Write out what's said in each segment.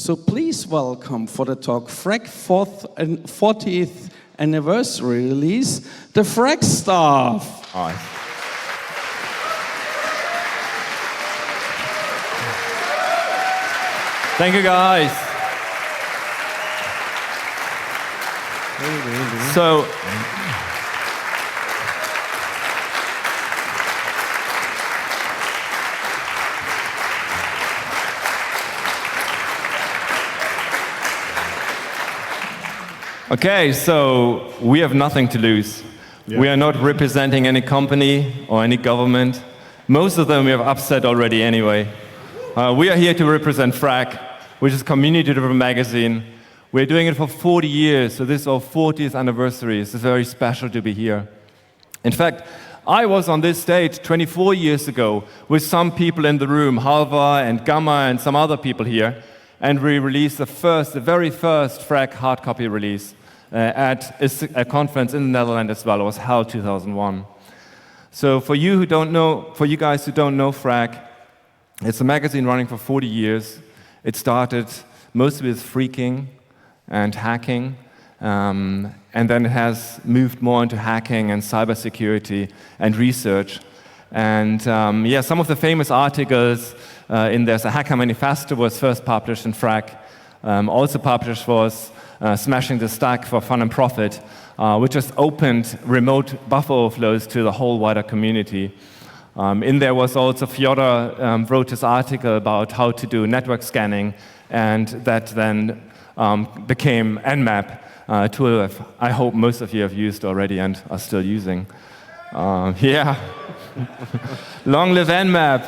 So please welcome for the talk Phrack 40th anniversary release, the Phrack Staff. All right. Thank you, guys. So, okay, so we have nothing to lose. Yeah. We are not representing any company or any government. Most of them we have upset already anyway. We are here to represent Phrack, which is a community-driven magazine. We're doing it for 40 years, so this is our 40th anniversary. It's very special to be here. In fact, I was on this stage 24 years ago with some people in the room, Halva and Gamma and some other people here, and we released the very first Phrack hard copy release at a conference in the Netherlands as well. It was held 2001. So for you guys who don't know Phrack, it's a magazine running for 40 years. It started mostly with phreaking and hacking, and then it has moved more into hacking and cybersecurity and research. And some of the famous articles in there, so Hacker Manifesto was first published in Phrack. Also published was Smashing the Stack for Fun and Profit, which just opened remote buffer overflows to the whole wider community. In there was also Fyodor wrote his article about how to do network scanning, and that then became Nmap, a tool that I hope most of you have used already and are still using. Yeah, long live Nmap.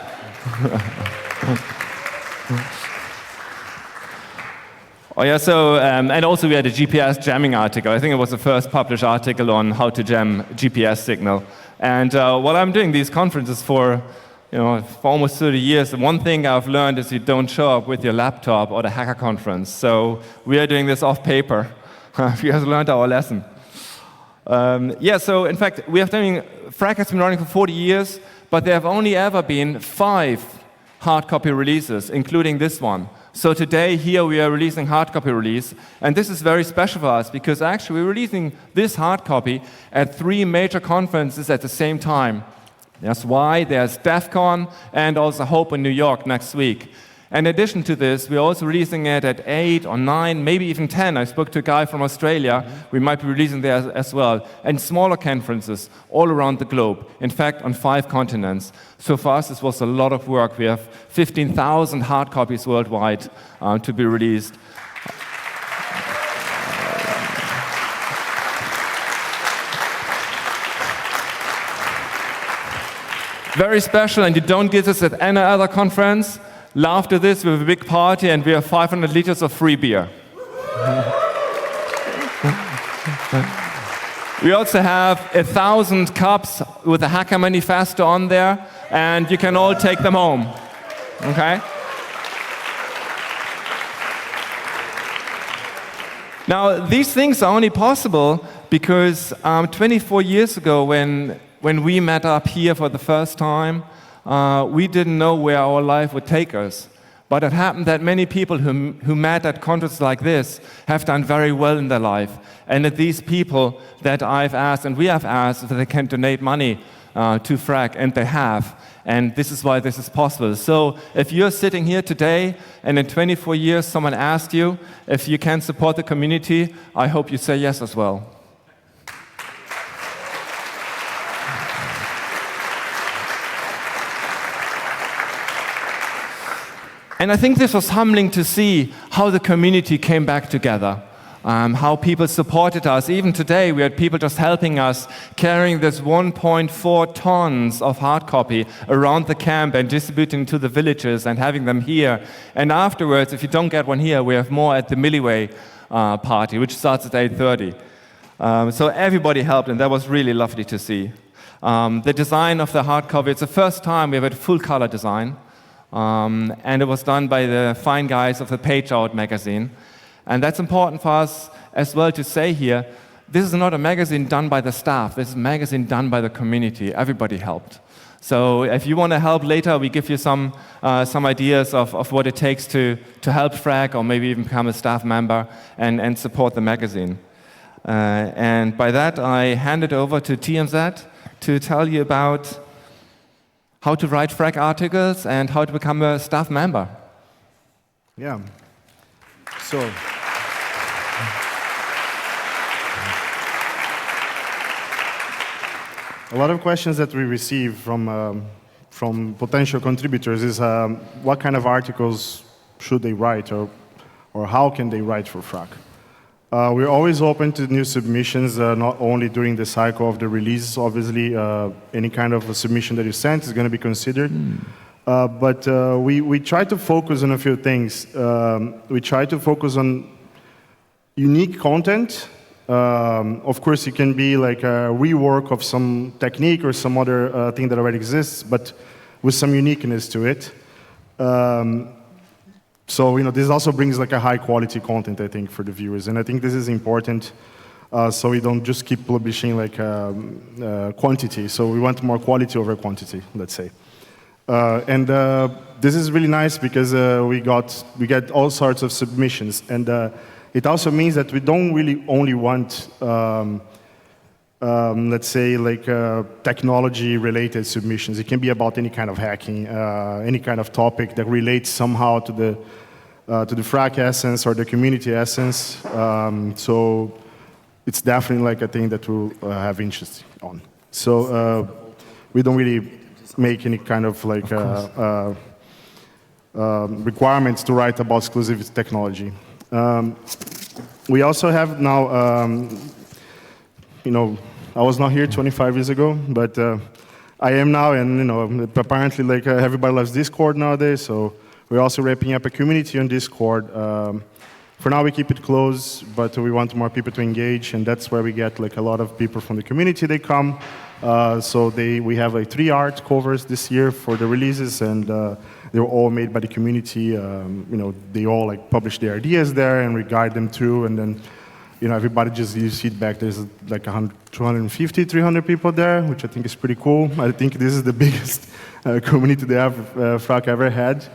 Oh yeah, so, and also we had a GPS jamming article. I think it was the first published article on how to jam GPS signal. And while I'm doing these conferences for almost 30 years, the one thing I've learned is you don't show up with your laptop or the hacker conference. So we are doing this off paper. You guys learned our lesson. So in fact, Phrack has been running for 40 years, but there have only ever been 5 hard copy releases, including this one. So today, here we are releasing hard copy release, and this is very special for us because actually we're releasing this hard copy at 3 major conferences at the same time. That's why there's DEF CON and also Hope in New York next week. In addition to this, we're also releasing it at 8 or 9, maybe even 10. I spoke to a guy from Australia. We might be releasing there as well. And smaller conferences all around the globe. In fact, on 5 continents. So for us, this was a lot of work. We have 15,000 hard copies worldwide to be released. Very special, and you don't get this at any other conference. After this, we have a big party, and we have 500 liters of free beer. We also have 1,000 cups with a Hacker Manifesto on there, and you can all take them home. Okay? Now, these things are only possible because 24 years ago, when we met up here for the first time, we didn't know where our life would take us. But it happened that many people who met at conferences like this have done very well in their life. And that these people that I've asked, and we have asked, if they can donate money to Phrack, and they have. And this is why this is possible. So if you're sitting here today, and in 24 years someone asked you if you can support the community, I hope you say yes as well. And I think this was humbling to see how the community came back together, how people supported us. Even today, we had people just helping us, carrying this 1.4 tons of hard copy around the camp and distributing to the villages and having them here. And afterwards, if you don't get one here, we have more at the Milliways party, which starts at 8:30. So everybody helped, and that was really lovely to see. The design of the hard copy, it's the first time we've had full color design. And it was done by the fine guys of the Page Out magazine. And that's important for us as well to say here, this is not a magazine done by the staff, this is a magazine done by the community. Everybody helped. So if you want to help later, we give you some ideas of what it takes to help Phrack, or maybe even become a staff member and support the magazine. And by that, I hand it over to TMZ to tell you about how to write Phrack articles and how to become a staff member. Yeah. So, a lot of questions that we receive from potential contributors is what kind of articles should they write, or how can they write for Phrack? We're always open to new submissions, not only during the cycle of the release. Obviously, any kind of a submission that you send is going to be considered. But we try to focus on a few things. We try to focus on unique content. Of course, it can be like a rework of some technique or some other thing that already exists, but with some uniqueness to it. So this also brings like a high quality content, I think, for the viewers, and I think this is important. So we don't just keep publishing like quantity. So we want more quality over quantity, let's say. And this is really nice because we get all sorts of submissions, and it also means that we don't really only want, let's say, like technology-related submissions. It can be about any kind of hacking, any kind of topic that relates somehow to the Phrack essence or the community essence. So it's definitely like a thing that we'll have interest on. So we don't really make any kind of like requirements to write about exclusive technology. We also have now, I was not here 25 years ago, but I am now, and apparently like everybody loves Discord nowadays, so we're also wrapping up a community on Discord. For now, we keep it closed, but we want more people to engage, and that's where we get like a lot of people from the community. They come, so we have like 3 art covers this year for the releases, and they were all made by the community. They all like publish their ideas there, and we guide them through, and then everybody just gives feedback. There's like 250, 300 people there, which I think is pretty cool. I think this is the biggest community that Phrack ever had.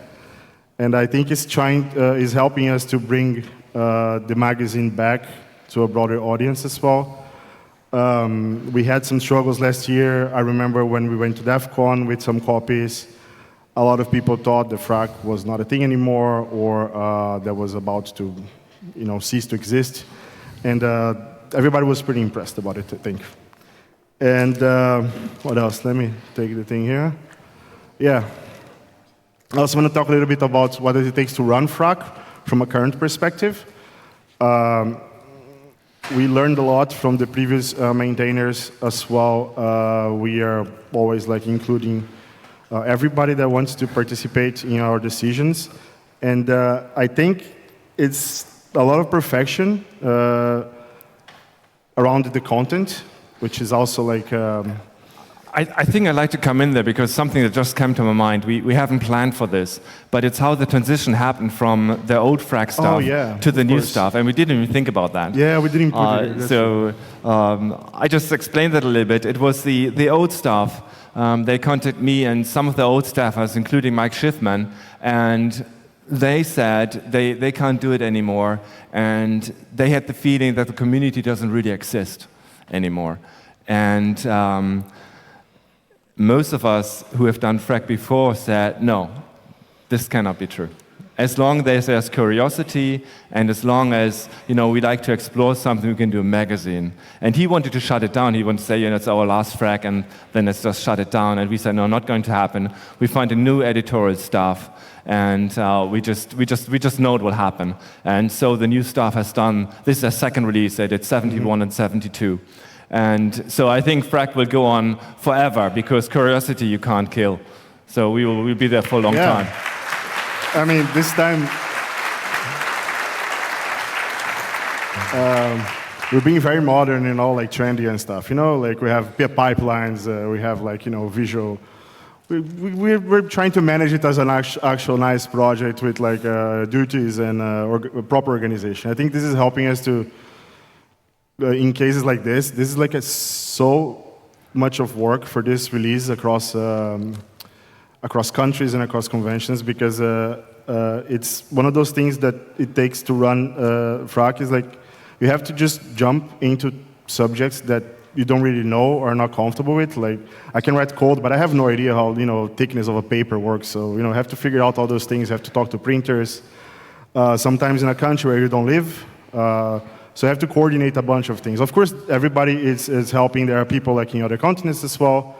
And I think it's helping us to bring the magazine back to a broader audience as well. We had some struggles last year. I remember when we went to DEF CON with some copies, a lot of people thought the Phrack was not a thing anymore, or that was about to cease to exist. And everybody was pretty impressed about it, I think. And what else? Let me take the thing here. Yeah. I also want to talk a little bit about what it takes to run Phrack from a current perspective. We learned a lot from the previous maintainers as well. We are always like including everybody that wants to participate in our decisions. And I think it's a lot of perfection around the content, which is also like... I think I'd like to come in there because something that just came to my mind. We haven't planned for this, but it's how the transition happened from the old Phrack stuff to the new stuff, and we didn't even think about that. Yeah, we didn't put it. So I just explained that a little bit. It was the old staff. They contacted me and some of the old staffers, including Mike Schiffman, and they said they can't do it anymore, and they had the feeling that the community doesn't really exist anymore. And most of us who have done Phrack before said, no, this cannot be true. As long as there's curiosity, and as long as we like to explore something, we can do a magazine. And he wanted to shut it down. He wanted to say, it's our last Phrack, and then let's just shut it down. And we said, no, not going to happen. We find a new editorial staff, and we just know it will happen. And so the new staff has done. This is their second release. They did 71 and 72. And so I think Phrack will go on forever because curiosity you can't kill. So we'll be there for a long time. I mean, this time we're being very modern and all like trendy and stuff. Like we have pipelines, we have like visual. We're trying to manage it as an actual nice project with like duties and proper organization. I think this is helping us to. In cases like this is like so much of work for this release across countries and across conventions, because it's one of those things that it takes to run Phrack. Is like you have to just jump into subjects that you don't really know or are not comfortable with. Like, I can write code, but I have no idea how, thickness of a paper works. So, I have to figure out all those things. I have to talk to printers, sometimes in a country where you don't live. So I have to coordinate a bunch of things. Of course, everybody is helping. There are people like in other continents as well.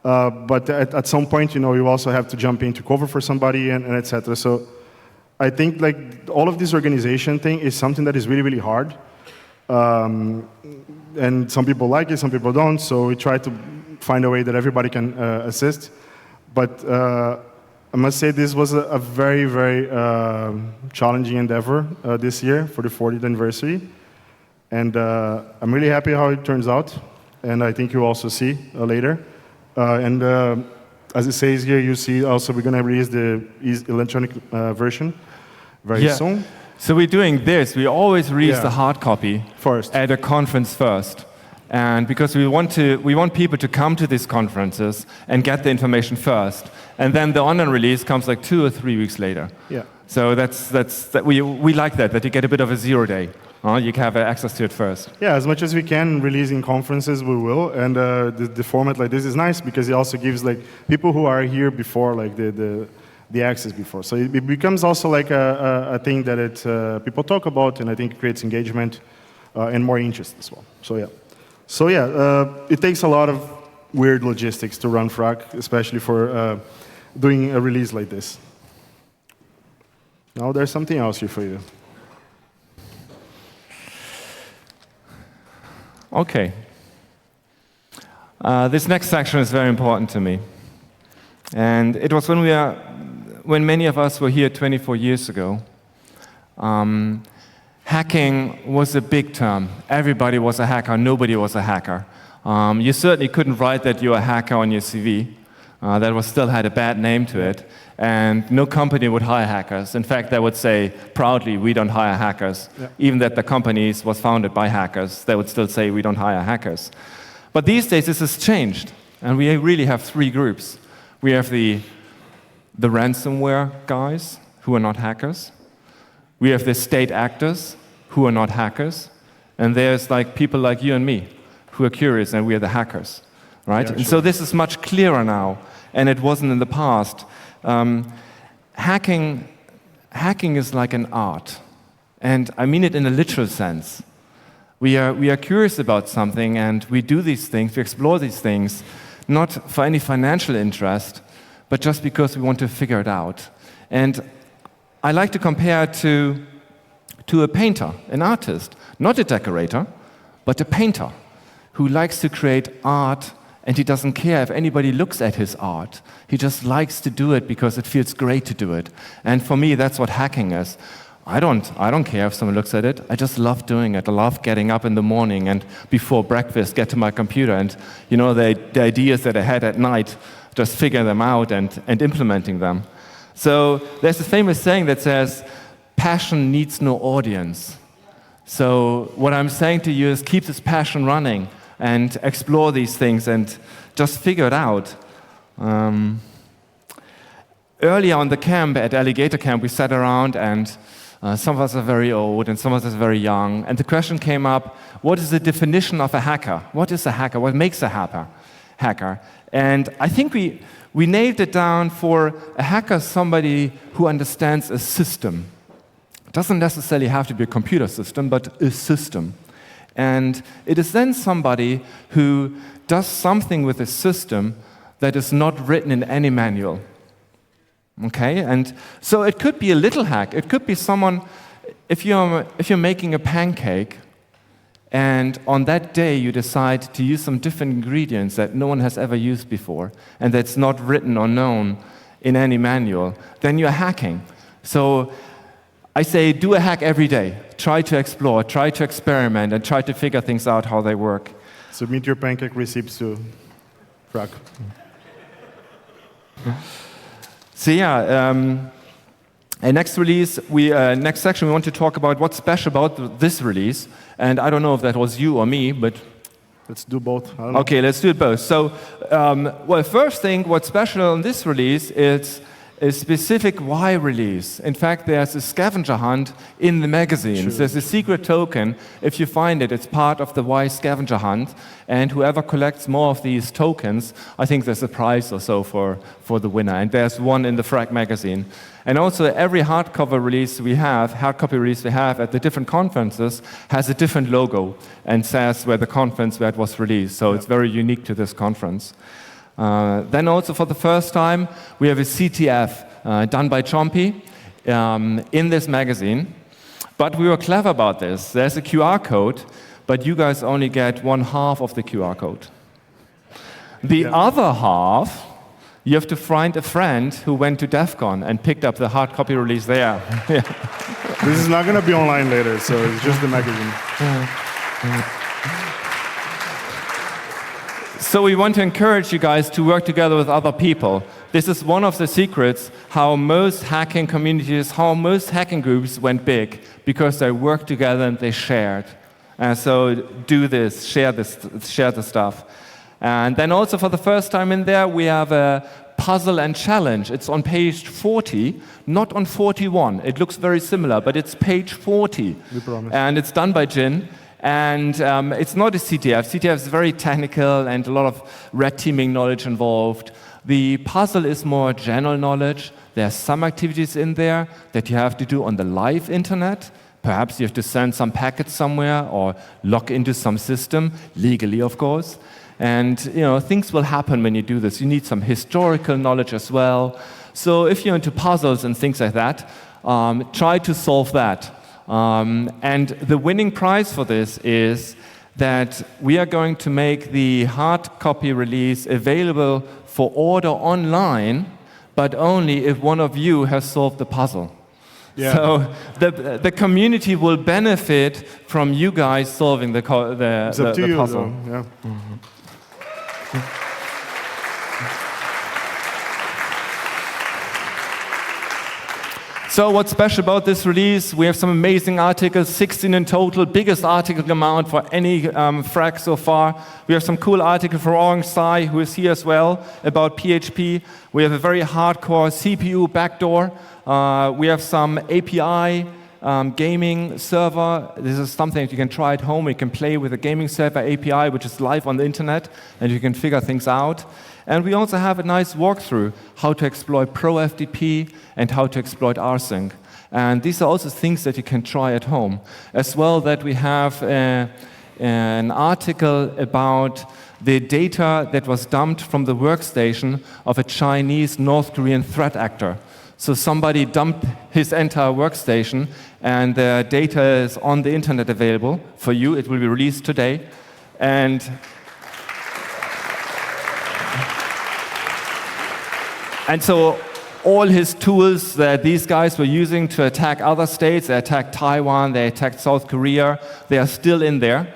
But at some point, you also have to jump in to cover for somebody and etc. So I think like all of this organization thing is something that is really, really hard. And some people like it, some people don't. So we try to find a way that everybody can assist. But I must say this was a very, very challenging endeavor this year for the 40th anniversary. And I'm really happy how it turns out. And I think you'll also see later. And as it says here, you see also we're going to release the electronic version very soon. So we're doing this. We always release the hard copy first at a conference first. And because we want people to come to these conferences and get the information first. And then the online release comes like 2 or 3 weeks later. Yeah. So we like that you get a bit of a 0 day. You can have access to it first. Yeah, as much as we can release in conferences, we will. And the format like this is nice because it also gives like people who are here before like the access before. So it becomes also like a thing that people talk about, and I think it creates engagement and more interest as well. So yeah, it takes a lot of weird logistics to run Phrack, especially for doing a release like this. Now there's something else here for you. Okay. This next section is very important to me. And it was when many of us were here 24 years ago. Hacking was a big term. Everybody was a hacker. Nobody was a hacker. You certainly couldn't write that you're a hacker on your CV. That still had a bad name to it. And no company would hire hackers. In fact, they would say proudly, we don't hire hackers. Yeah. Even that the company was founded by hackers, they would still say we don't hire hackers. But these days this has changed. And we really have 3 groups. We have the ransomware guys who are not hackers. We have the state actors who are not hackers. And there's like people like you and me who are curious, and we are the hackers. Right? Yeah, and so this is much clearer now, and it wasn't in the past. Hacking is like an art, and I mean it in a literal sense. We are curious about something, and we do these things, we explore these things, not for any financial interest, but just because we want to figure it out. And I like to compare it to a painter, an artist, not a decorator, but a painter who likes to create art. And he doesn't care if anybody looks at his art. He just likes to do it because it feels great to do it. And for me, that's what hacking is. I don't care if someone looks at it. I just love doing it. I love getting up in the morning and before breakfast, get to my computer and the ideas that I had at night, just figure them out and implementing them. So there's a famous saying that says, passion needs no audience. So what I'm saying to you is keep this passion running and explore these things and just figure it out. Earlier on the camp, at Alligator Camp, we sat around and some of us are very old and some of us are very young. And the question came up, what is the definition of a hacker? What is a hacker? What makes a hacker? And I think we nailed it down for a hacker, somebody who understands a system. It doesn't necessarily have to be a computer system, but a system. And it is then somebody who does something with a system that is not written in any manual. Okay? And so it could be a little hack. It could be someone, if you're making a pancake, and on that day you decide to use some different ingredients that no one has ever used before, and that's not written or known in any manual, then you're hacking. So I say do a hack every day. Try to explore, try to experiment, and try to figure things out how they work. Submit your pancake recipes to Phrack. So yeah, next section we want to talk about what's special about this release. And I don't know if that was you or me, but let's do both. I don't know. Okay, let's do it both. So, well, first thing, what's special on this release is a specific Y release. In fact, there's a scavenger hunt in the magazines. There's a secret token. If you find it, it's part of the Y scavenger hunt. And whoever collects more of these tokens, I think there's a prize or so for the winner. And there's one in the Phrack magazine. And also, every hardcopy release we have at the different conferences has a different logo and says where the conference where it was released. So it's very unique to this conference. Then also for the first time, we have a CTF done by Chompy in this magazine. But we were clever about this. There's a QR code, but you guys only get 1/2 of the QR code. The other half, you have to find a friend who went to DEF CON and picked up the hard copy release there. This is not going to be online later, so it's just the magazine. So we want to encourage you guys to work together with other people. This is one of the secrets how most hacking communities, how most hacking groups went big, because they worked together and they shared. And so do this, share the stuff. And then also for the first time in there, we have a puzzle and challenge. It's on page 40, not on 41. It looks very similar, but it's page 40. We promise. And it's done by Jin. And it's not a CTF. CTF is very technical and a lot of red teaming knowledge involved. The puzzle is more general knowledge. There are some activities in there that you have to do on the live internet. Perhaps you have to send some packets somewhere or log into some system, legally of course. And things will happen when you do this. You need some historical knowledge as well. So if you're into puzzles and things like that, try to solve that. And the winning prize for this is that we are going to make the hard copy release available for order online, but only if one of you has solved the puzzle. Yeah. So the community will benefit from you guys solving the puzzle. Though. Yeah. So what's special about this release? We have some amazing articles, 16 in total, biggest article amount for any Phrack so far. We have some cool article from Orange Sai, who is here as well, about PHP. We have a very hardcore CPU backdoor. We have some API gaming server. This is something that you can try at home. You can play with a gaming server API, which is live on the internet, and you can figure things out. And we also have a nice walkthrough how to exploit ProFTP and how to exploit rsync. And these are also things that you can try at home. As well, that we have an article about the data that was dumped from the workstation of a Chinese North Korean threat actor. So somebody dumped his entire workstation, and the data is on the internet available for you. It will be released today. And so all his tools that these guys were using to attack other states, they attacked Taiwan, they attacked South Korea, they are still in there.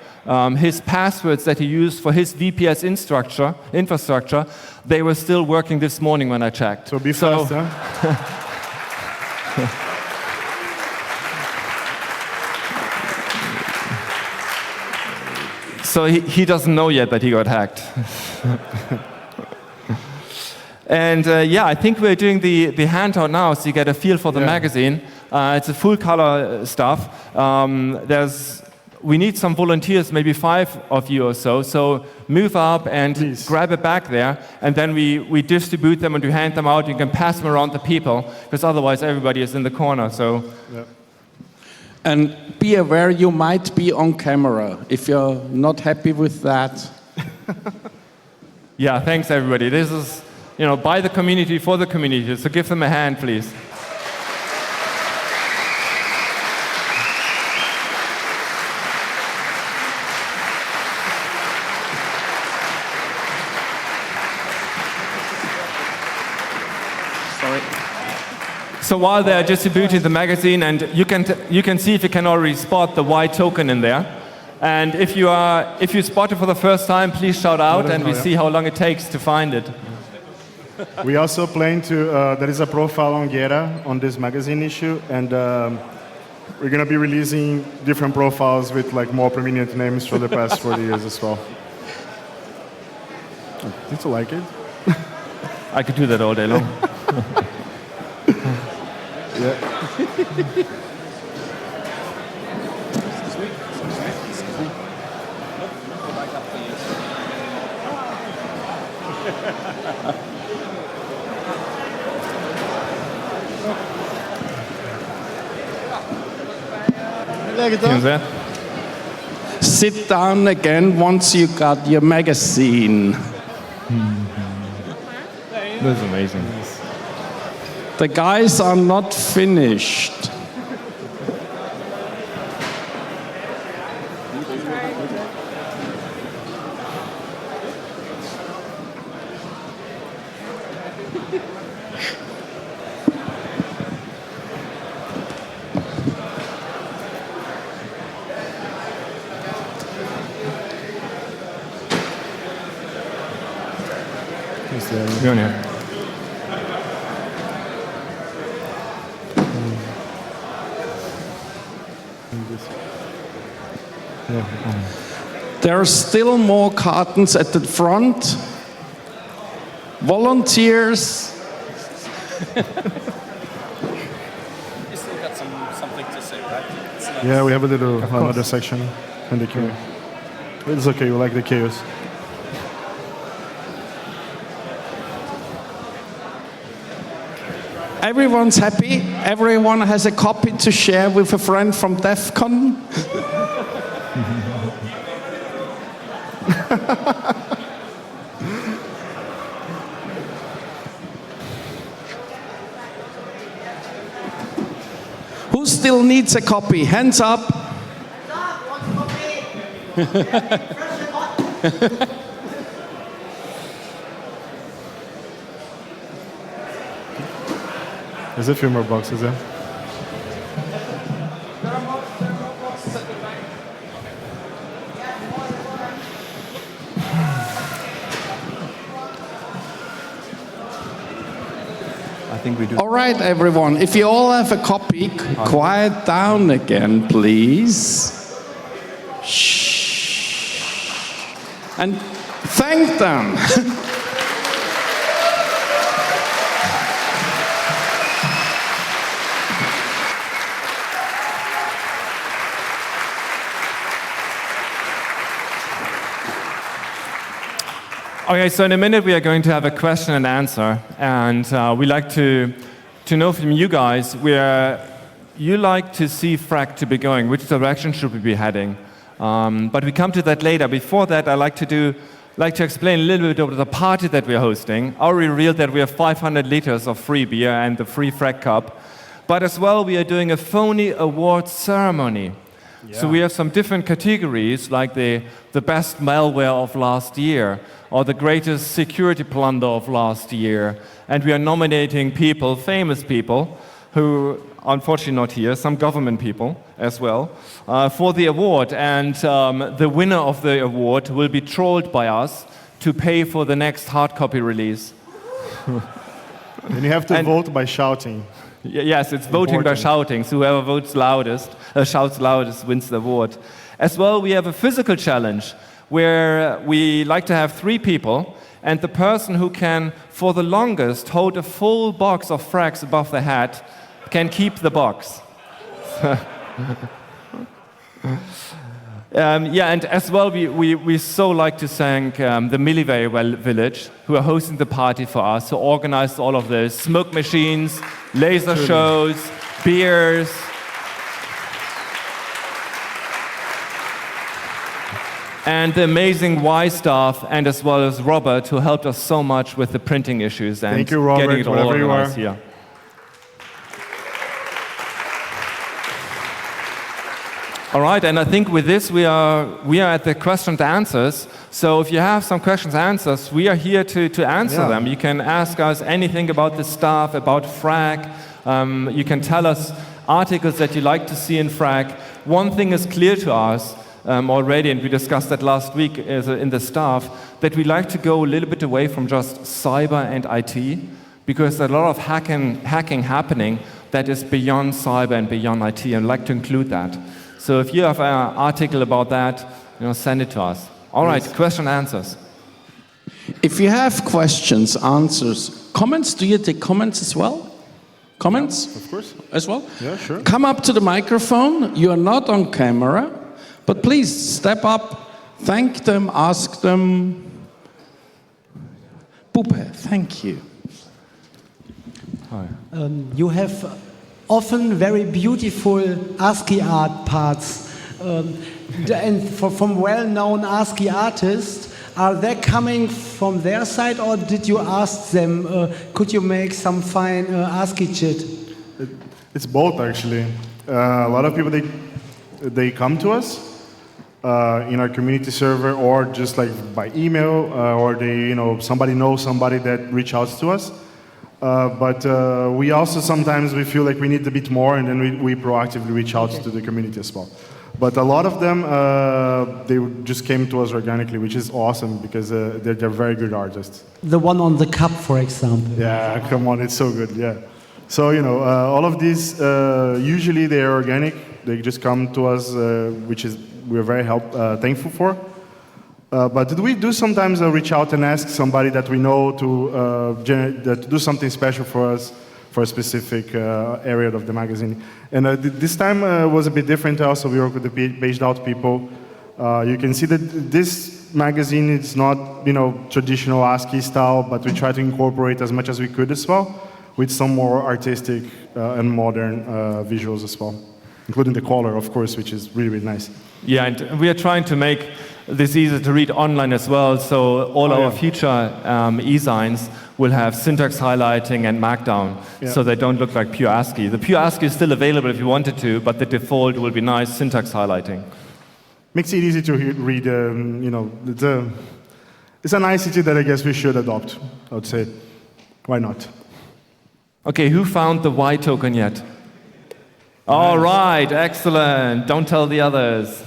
His passwords that he used for his VPS infrastructure, they were still working this morning when I checked. So be fast, huh? So he doesn't know yet that he got hacked. And I think we're doing the handout now, so you get a feel for the magazine. It's a full color stuff. We need some volunteers, maybe 5 of you or so. So move up and grab a bag there, and then we distribute them and we hand them out. You can pass them around the people, because otherwise everybody is in the corner. So. Yeah. And be aware you might be on camera. If you're not happy with that. Yeah, thanks everybody. This is, by the community, for the community. So give them a hand, please. Sorry. So while they're distributing the magazine, and you can see if you can already spot the white token in there. And if you spot it for the first time, please shout out, and we see how long it takes to find it. We also plan to, there is a profile on Gera on this magazine issue, and we're going to be releasing different profiles with more prominent names for the past 40 years as well. Did you like it? I could do that all day long. Yeah. Can that? Sit down again once you got your magazine. That's amazing. The guys are not finished. Go on. There are still more cartons at the front. Volunteers. You still got something to say, right? Yeah, we have a little another section in the queue. It's okay, we like the chaos. Everyone's happy. Everyone has a copy to share with a friend from DEF CON. Who still needs a copy? Hands up. There's a few more boxes there. I think we do. All right, everyone. If you all have a copy, quiet down again, please. Shh. And thank them. Okay, so in a minute we are going to have a question and answer, and we like to know from you guys where you like to see Phrack to be going, which direction should we be heading. But we come to that later. Before that, I like to explain a little bit about the party that we are hosting. I already revealed that we have 500 liters of free beer and the free Phrack cup, but as well we are doing a phony awards ceremony. Yeah. So we have some different categories, like the best malware of last year, or the greatest security blunder of last year. And we are nominating people, famous people, who unfortunately not here, some government people as well, for the award. And the winner of the award will be trolled by us to pay for the next hard copy release. And you have to vote by shouting. Yes, it's voting by shouting. So whoever votes loudest, shouts loudest, wins the award. As well, we have a physical challenge where we like to have 3 people, and the person who can, for the longest, hold a full box of Phracks above the head can keep the box. Yeah, and as well, we so like to thank the Milliways village, who are hosting the party for us, who organized all of this. Smoke machines, laser shows, beers. And the amazing Y staff, and as well as Robert, who helped us so much with the printing issues and Thank you, Robert, getting it all organized you are. here. All right, and I think with this we are at the question and answers. So if you have some questions and answers, we are here to answer them. You can ask us anything about the staff, about Phrack. You can tell us articles that you like to see in Phrack. One thing is clear to us already, and we discussed that last week in the staff, that we like to go a little bit away from just cyber and IT, because there's a lot of hacking happening that is beyond cyber and beyond IT, and I'd like to include that. So if you have an article about that, send it to us. All right, question and answers. If you have questions, answers, comments, do you take comments as well? Comments? Of course. As well? Yeah, sure. Come up to the microphone. You are not on camera, but please step up, thank them, ask them. Pupe, thank you. Hi. You have often very beautiful ASCII art parts, and from well-known ASCII artists. Are they coming from their side, or did you ask them, could you make some fine ASCII chit? It's both, actually. A lot of people, they come to us in our community server, or just like by email, or somebody knows somebody that reach out to us. But we also sometimes we feel like we need a bit more, and then we proactively reach out to the community as well. But a lot of them, they just came to us organically, which is awesome because they're very good artists. The one on the cup, for example. Yeah, come on, it's so good, yeah. So, all of these, usually they are organic. They just come to us, which is we're very thankful for. But we do sometimes reach out and ask somebody that we know to do something special for us, for a specific area of the magazine. And this time was a bit different also. We work with the paged out people. You can see that this magazine is not, traditional ASCII style, but we try to incorporate as much as we could as well, with some more artistic and modern visuals as well, including the color, of course, which is really, really nice. Yeah, and we are trying to make this easier to read online as well, so all our future e-zines will have syntax highlighting and markdown, so they don't look like pure ASCII. The pure ASCII is still available if you wanted to, but the default will be nice syntax highlighting. Makes it easy to read, it's a nicety that I guess we should adopt, I would say. Why not? Okay, who found the Y token yet? All right, excellent. Don't tell the others.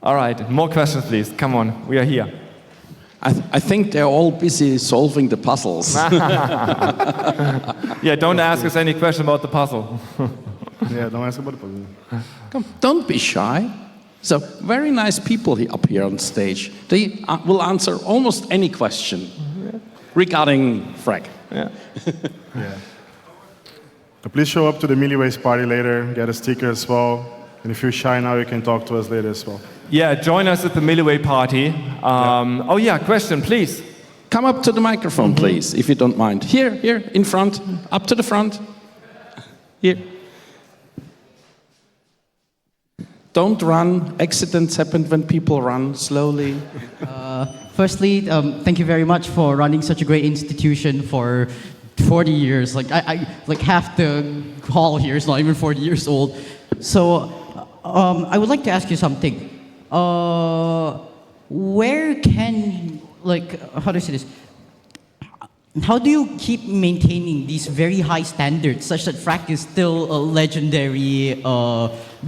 All right, more questions, please. Come on, we are here. I think they're all busy solving the puzzles. Yeah, don't ask us any question about the puzzle. Yeah, don't ask about the puzzle. Come, don't be shy. So, very nice people up here on stage. They will answer almost any question regarding Phrack. Yeah. Yeah. Please show up to the Milliways party later, get a sticker as well. And if you're shy now, you can talk to us later as well. Yeah, join us at the Milliway party. Oh yeah, question, please. Come up to the microphone, please, if you don't mind. Here, in front, up to the front. Here. Don't run. Accidents happen when people run slowly. Firstly, thank you very much for running such a great institution for 40 years. Like half the hall here is not even 40 years old. So I would like to ask you something. Where can, how do I say this? How do you keep maintaining these very high standards such that Phrack is still a legendary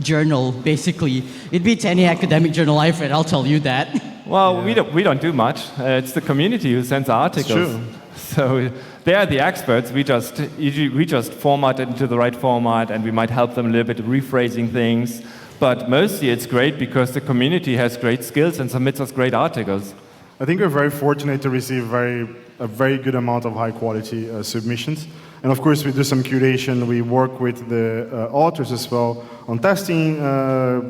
journal, basically? It beats any academic journal I've read, I'll tell you that. Well, we don't do much. It's the community who sends articles. It's true. So they are the experts. We just format it into the right format, and we might help them a little bit rephrasing things. But mostly it's great because the community has great skills and submits us great articles. I think we're very fortunate to receive a very good amount of high-quality submissions. And of course, we do some curation. We work with the authors as well on testing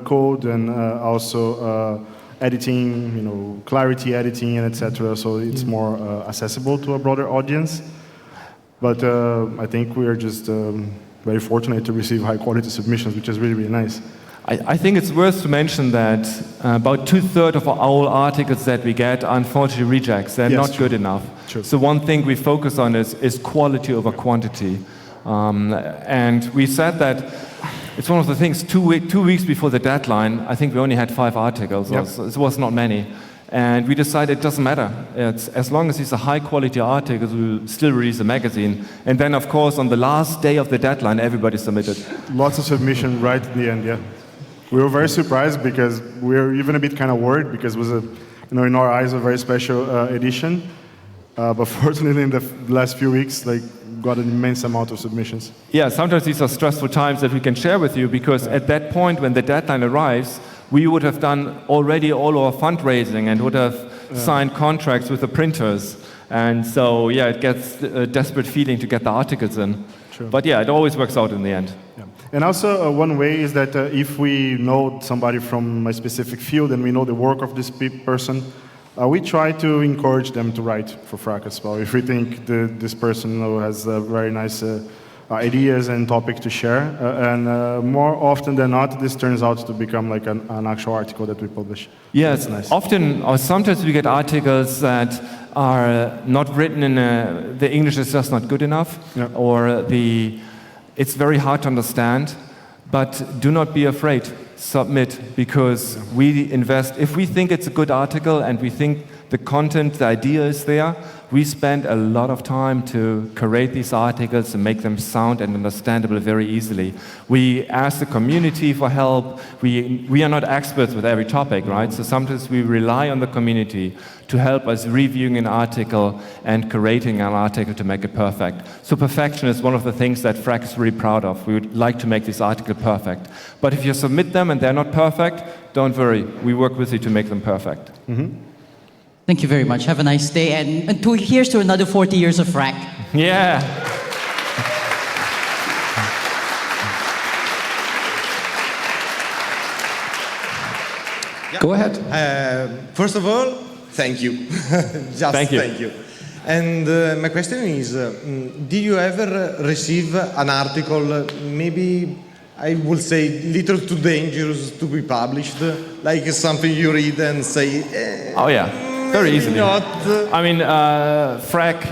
code and also editing, clarity editing, and etc. So it's more accessible to a broader audience. But I think we are just very fortunate to receive high-quality submissions, which is really, really nice. I think it's worth to mention that about 2/3 of all articles that we get are unfortunately rejects. They're not good enough. True. So one thing we focus on is quality over quantity. And we said that it's one of the things, 2 weeks before the deadline, I think we only had 5 articles. Yep. It was not many. And we decided it doesn't matter. As long as these are high-quality articles, we'll still release the magazine. And then, of course, on the last day of the deadline, everybody submitted. Lots of submission right at the end, yeah. We were very surprised because we were even a bit kind of worried because it was in our eyes, a very special edition. But fortunately, in the last few weeks, got an immense amount of submissions. Yeah, sometimes these are stressful times that we can share with you because at that point, when the deadline arrives, we would have done already all our fundraising and would have sign contracts with the printers. And so, yeah, it gets a desperate feeling to get the articles in. Sure. But yeah, it always works out in the end. Yeah. And also, one way is that if we know somebody from a specific field and we know the work of this person, we try to encourage them to write for Phrack as well. If we think this person has very nice ideas and topics to share, and more often than not, this turns out to become like an actual article that we publish. Yes, nice. Often, or sometimes we get articles that are not written in the English is just not good enough, Yeah. or it's very hard to understand. But do not be afraid. Submit, because we invest. If we think it's a good article and we think the content, the idea is there, we spend a lot of time to curate these articles and make them sound and understandable very easily. We ask the community for help. We are not experts with every topic, right? So sometimes we rely on the community to help us reviewing an article and curating an article to make it perfect. So perfection is one of the things that Phrack is really proud of. We would like to make this article perfect. But if you submit them and they're not perfect, don't worry. We work with you to make them perfect. Mm-hmm. Thank you very much. Have a nice day. And here's to another 40 years of Phrack. Yeah. Go ahead. First of all, thank you. Just Thank you. thank you. And my question is, did you ever receive an article, maybe I would say little too dangerous to be published, like something you read and say, Oh yeah, very maybe easily. not. I mean, Phrack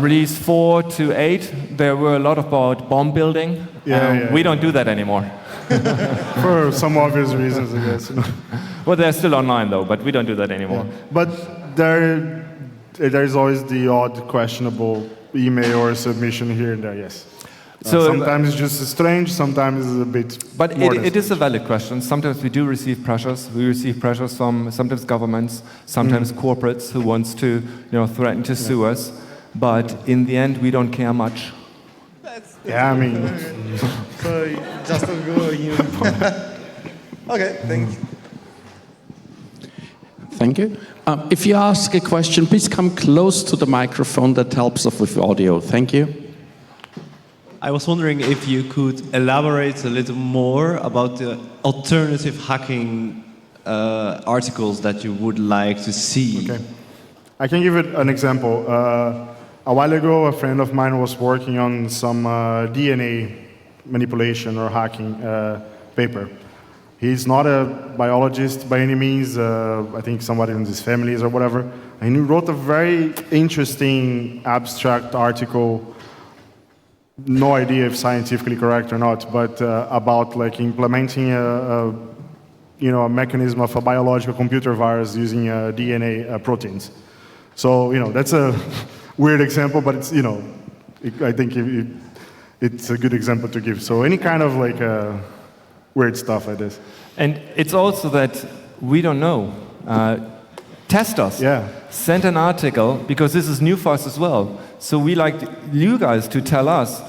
release 4 to 8, there were a lot about bomb building. We don't do that anymore. For some obvious reasons, I guess. Well, they're still online though, but we don't do that anymore. But there's always the odd questionable email or submission here and there, yes. So sometimes it's just strange, sometimes it's a bit But more it is a valid question. Sometimes we do receive pressures. We receive pressures from sometimes governments, sometimes corporates who wants to threaten to sue us. But in the end, we don't care much. Yeah, I mean... So just to go in. Okay, thank you. Thank you. If you ask a question, please come close to the microphone. That helps us with audio. Thank you. I was wondering if you could elaborate a little more about the alternative hacking articles that you would like to see. Okay. I can give it an example. A while ago, a friend of mine was working on some DNA manipulation or hacking paper. He's not a biologist by any means. I think somebody in his families or whatever. And he wrote a very interesting abstract article. No idea if scientifically correct or not, but about like implementing a mechanism of a biological computer virus using DNA proteins. So that's a weird example, but it's I think it's a good example to give. So any kind of like weird stuff like this. And it's also that we don't know. Test us. Yeah. Send an article, because this is new for us as well. So we like you guys to tell us.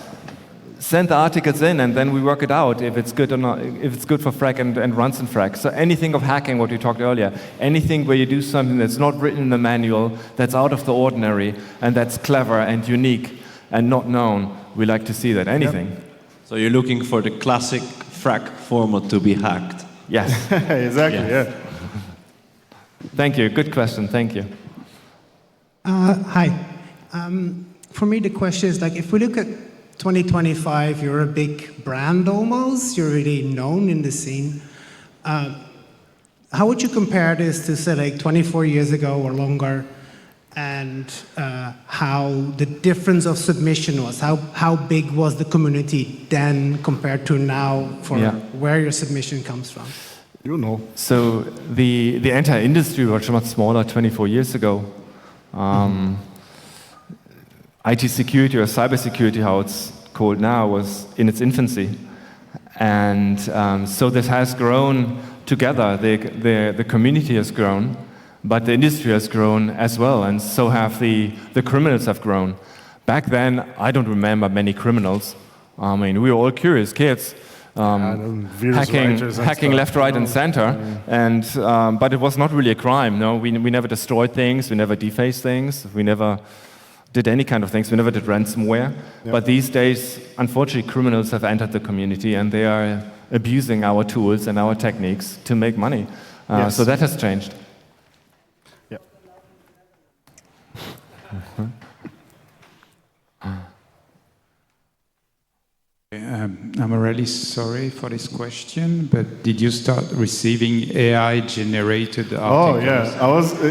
Send the articles in, and then we work it out if it's good or not, if it's good for Phrack and runs in Phrack. So anything of hacking, what we talked earlier, anything where you do something that's not written in the manual, that's out of the ordinary, and that's clever and unique and not known, we like to see that. Anything. Yep. So you're looking for the classic Phrack format to be hacked. Yes. Exactly. Yeah. Thank you. Good question. Thank you. Hi. For me, the question is like, if we look at 2025, you're a big brand almost. You're really known in the scene. How would you compare this to, say, like 24 years ago or longer, and how the difference of submission was? How big was the community then compared to now for where your submission comes from? So the entire industry was much smaller 24 years ago. IT security or cybersecurity, how it's called now, was in its infancy. And so this has grown together. The community has grown, but the industry has grown as well, and so have the criminals have grown. Back then, I don't remember many criminals. I mean, we were all curious kids. virus writers and hacking stuff. left, right, and center. And but it was not really a crime. No, we never destroyed things. We never defaced things. We never did any kind of things. We never did ransomware. But these days, unfortunately, criminals have entered the community and they are abusing our tools and our techniques to make money. So that has changed. Yeah. I'm really sorry for this question, but did you start receiving AI-generated articles? Oh yeah,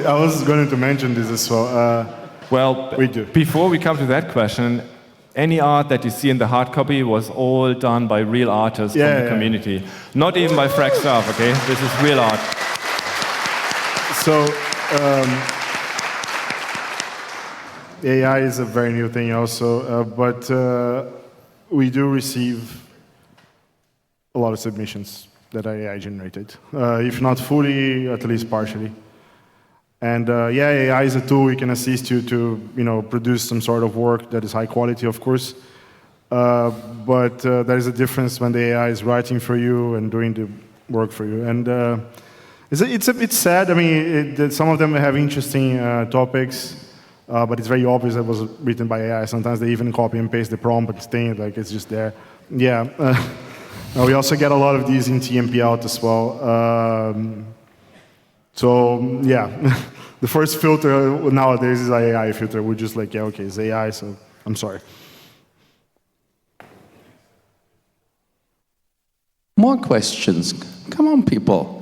I was going to mention this as well. Well, we do. Before we come to that question, any art that you see in the hard copy was all done by real artists from the community. Not even by Phrack Staff, okay? This is real art. So, AI is a very new thing also, but we do receive a lot of submissions that are AI generated. If not fully, at least partially. And AI is a tool we can assist you to, produce some sort of work that is high quality, of course. But there is a difference when the AI is writing for you and doing the work for you. And it's a bit sad. I mean, some of them have interesting topics, but it's very obvious that it was written by AI. Sometimes they even copy and paste the prompt and thing, like it's just there. Yeah. We also get a lot of these in TMP out as well. So yeah, the first filter nowadays is AI filter. We're just like, yeah, okay, it's AI, so I'm sorry. More questions. Come on, people.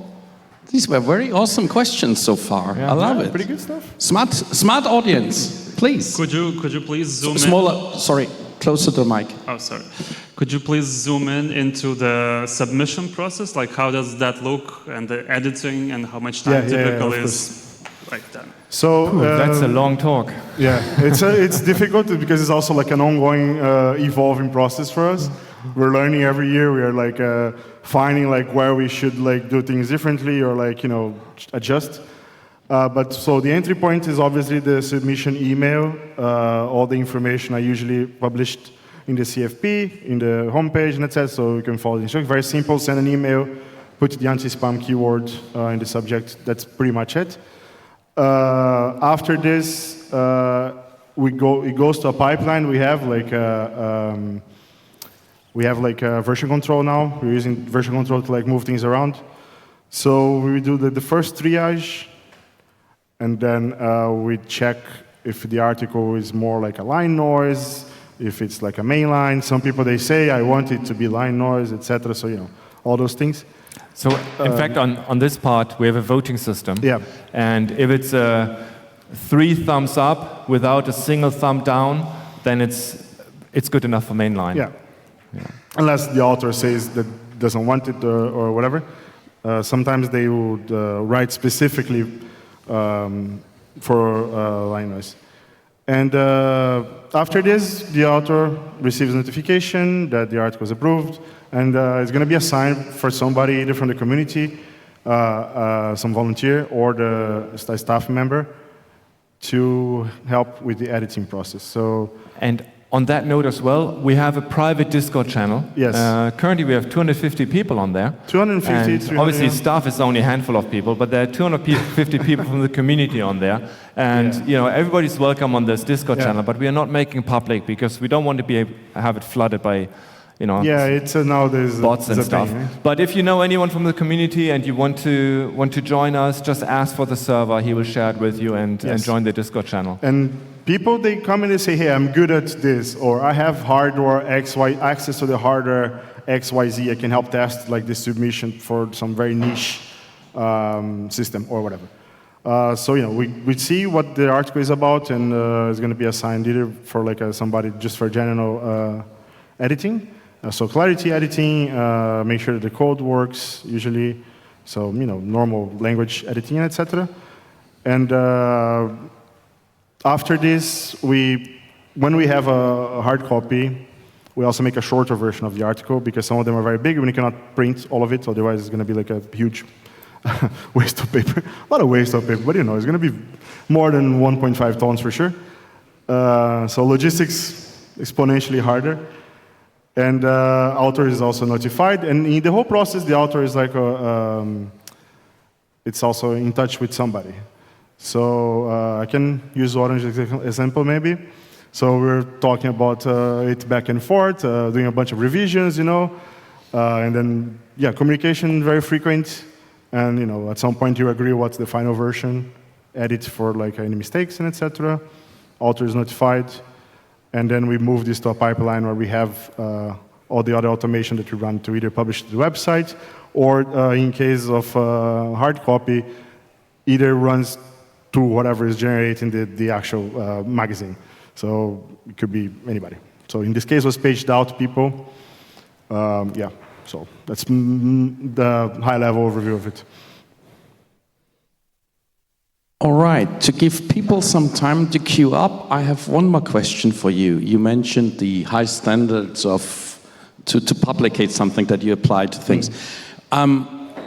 These were very awesome questions so far. I love it. Pretty good stuff. Smart audience, please. Could you please zoom in? Smaller, sorry, closer to the mic. Oh, sorry. Could you please zoom in into the submission process? Like, how does that look, and the editing, and how much time typically is like that? So that's a long talk. Yeah, it's difficult because it's also like an ongoing, evolving process for us. We're learning every year. We are like finding like where we should like do things differently or like adjust. But so the entry point is obviously the submission email. All the information I usually published in the CFP, in the homepage, and etc. So you can follow the instructions. Very simple. Send an email, put the anti-spam keyword in the subject. That's pretty much it. After this, it goes to a pipeline. We have like version control now. We're using version control to like move things around. So we do the first triage, and then we check if the article is more like a line noise, if it's like a main line. Some people, they say, I want it to be line noise, etc. So, all those things. So, in fact, on this part, we have a voting system. Yeah. And if it's 3 thumbs up without a single thumb down, then it's good enough for mainline. Yeah. Unless the author says that doesn't want it or whatever. Sometimes they would write specifically for line noise. And after this, the author receives notification that the article is approved, and it's going to be assigned for somebody either from the community, some volunteer, or the staff member to help with the editing process. So. And on that note as well, we have a private Discord channel. Yes. Currently, we have 250 people on there. 250, and obviously, staff is only a handful of people, but there are 250 people from the community on there. And everybody's welcome on this Discord channel, but we are not making public because we don't want to have it flooded by, it's nowadays bots and stuff. Thing, But if you know anyone from the community and you want to join us, just ask for the server. He will share it with you and join the Discord channel. And people, they come and they say, hey, I'm good at this, or I have hardware access to the hardware XYZ. I can help test like this submission for some very niche system or whatever. So we see what the article is about, and it's going to be assigned either for like somebody just for general editing, so clarity editing, make sure that the code works usually, so normal language editing, etc. And after this, when we have a hard copy, we also make a shorter version of the article because some of them are very big and we cannot print all of it, otherwise it's going to be like a huge waste of paper. A lot of waste of paper, but it's going to be more than 1.5 tons for sure. So logistics exponentially harder. And author is also notified. And in the whole process, the author is like, it's also in touch with somebody. So I can use Orange as an example maybe. So we're talking about it back and forth, doing a bunch of revisions, and then, yeah, communication very frequent. And, at some point you agree what's the final version, edit for like any mistakes and etc. Author is notified. And then we move this to a pipeline where we have all the other automation that we run to either publish to the website or in case of hard copy, either runs to whatever is generating the actual magazine. So it could be anybody. So in this case, it was paged out people. Yeah, so that's the high-level overview of it. All right, to give people some time to queue up, I have one more question for you. You mentioned the high standards to publicate something that you apply to things.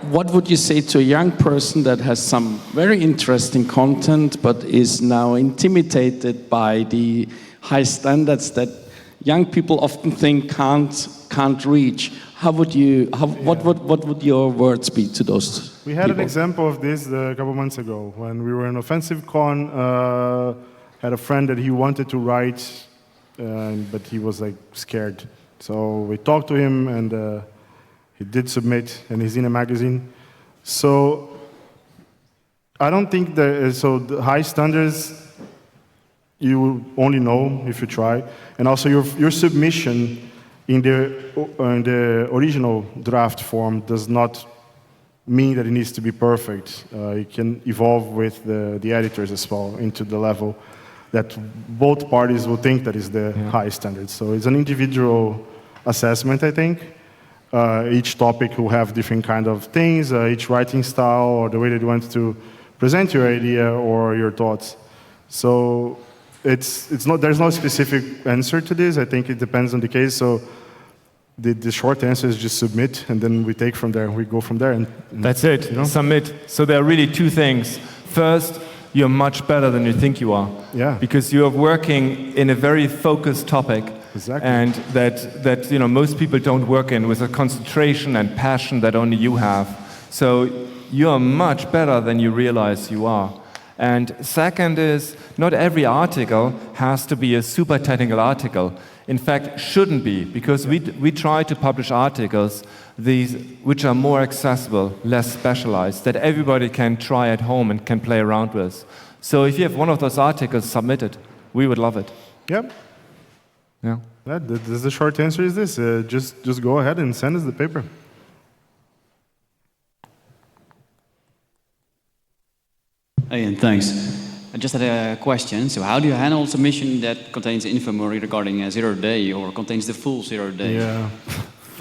What would you say to a young person that has some very interesting content but is now intimidated by the high standards that young people often think can't reach? What would your words be to those We had people? an example of this a couple months ago when we were in Offensive Con. Had a friend that he wanted to write, but he was like scared. So we talked to him, and he did submit, and he's in a magazine. So I don't think that. So the high standards, you only know if you try, and also your submission in the original draft form does not mean that it needs to be perfect. It can evolve with the editors as well into the level that both parties will think that is the high standard. So it's an individual assessment, I think. Each topic will have different kind of things, each writing style or the way that you want to present your idea or your thoughts. So it's not, there's no specific answer to this. I think it depends on the case. So the short answer is just submit, and then we take from there. We go from there. And that's it. Submit. So there are really two things. First, you're much better than you think you are. Yeah. Because you are working in a very focused topic. Exactly. And that most people don't work in with a concentration and passion that only you have. So you are much better than you realize you are. And second is, not every article has to be a super technical article. In fact, shouldn't be, because we try to publish articles which are more accessible, less specialized, that everybody can try at home and can play around with. So if you have one of those articles, submit it. We would love it. Yep. Yeah. The short answer is this. Just go ahead and send us the paper. Hey, and thanks. I just had a question. So how do you handle submission that contains info regarding a 0 day or contains the full 0 day? Yeah.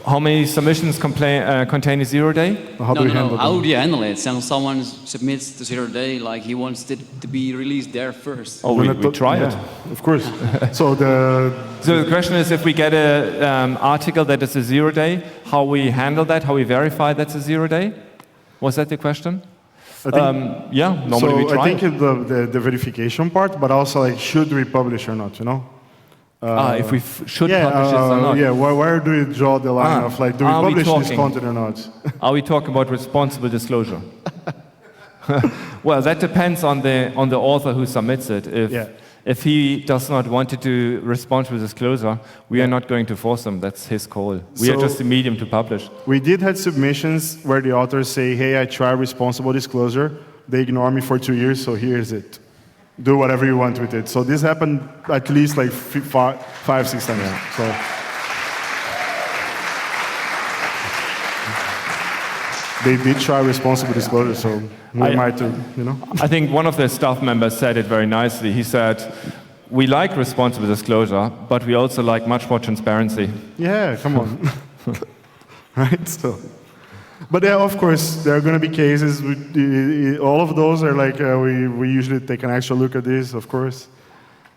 How many submissions contain a 0 day? How do you handle it? Someone submits the 0 day like he wants it to be released there first. Oh, we try it. Of course. So the question is, if we get an article that is a 0 day, how we handle that, how we verify that's a 0 day? Was that the question? Yeah, normally we try. I think the verification part, but also like, should we publish or not, if we should publish it or not. Yeah, where do we draw the line of like, do we publish this content or not? Are we talking about responsible disclosure? Well, that depends on the author who submits it. If he does not want to do responsible disclosure, we are not going to force him. That's his call. We are just a medium to publish. We did have submissions where the authors say, hey, I try responsible disclosure. They ignore me for 2 years, so here's it. Do whatever you want with it. So this happened at least like 5, 6 times. Yeah. So. They did try responsible disclosure, so we might too, I think one of the staff members said it very nicely. He said, we like responsible disclosure, but we also like much more transparency. Yeah, come on. Right? So, but yeah, of course, there are going to be cases, all of those are like, we usually take an extra look at this, of course.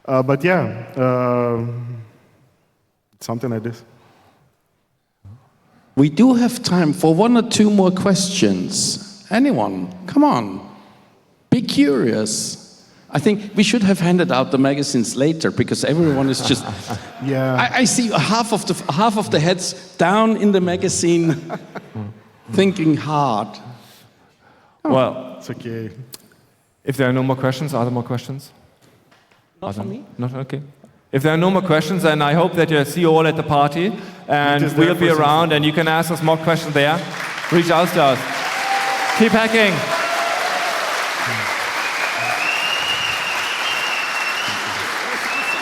But yeah, something like this. We do have time for 1 or 2 more questions. Anyone? Come on. Be curious. I think we should have handed out the magazines later because everyone is just. Yeah. I see half of the heads down in the magazine, thinking hard. Well, It's okay. if there are no more questions, are there more questions? Not for me. Not okay. If there are no more questions, then I hope that you see you all at the party, and Just there we'll be for some- around, and you can ask us more questions there. Reach out to us. Keep hacking.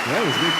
Yeah, it was good.